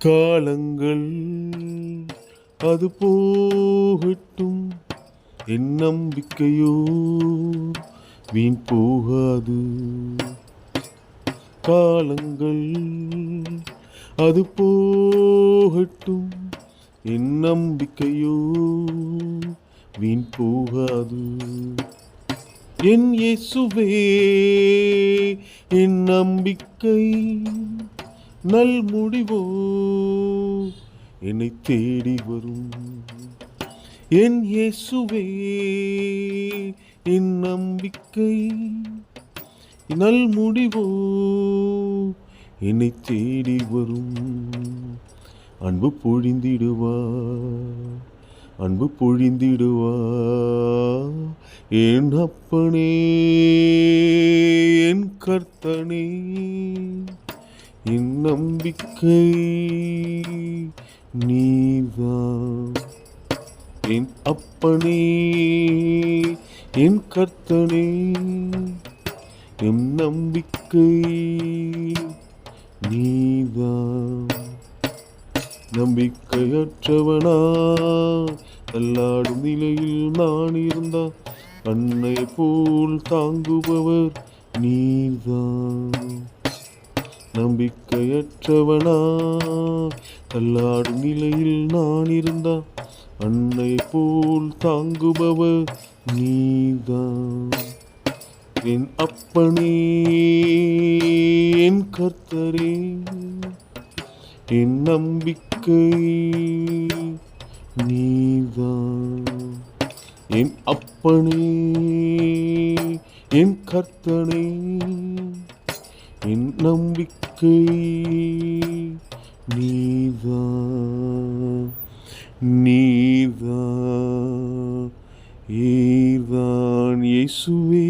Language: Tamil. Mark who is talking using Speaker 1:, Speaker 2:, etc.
Speaker 1: காலங்கள் அது போகட்டும், என் நம்பிக்கையோ வீண் போகாது. காலங்கள் அது போகட்டும், என் நம்பிக்கையோ வீண் போகாது. என் இயேசுவே என் நம்பிக்கை, நல் முடிவோ என்னை தேடி வரும். என் இயேசுவே என் நம்பிக்கை, நல் முடிவோ என்னை தேடி வரும். அன்பு பொழிந்திடுவா, அன்பு பொழிந்திடுவா என் அப்பனே என் கர்த்தனே. என் நம்பிக்கை நீதான், என் அப்பனே என் கர்த்தனே. என் நம்பிக்கை நீதான். நம்பிக்கையற்றவனா தள்ளாடும் நிலையில் நான் இருந்தா, அன்னை போல் தாங்குபவர் நீதான். நம்பிக்கையற்றவனா தள்ளாடும் நிலையில் நான் இருந்தா, அன்னை போல் தாங்குபவர் நீதான். என் அப்பனே என் கர்த்தரே, என் நம்பிக்கை நீதான். என் அப்பனே என் கர்த்தனே, என் நம்பிக்கை நீதான். நீதான், நீதான் இயேசுவே.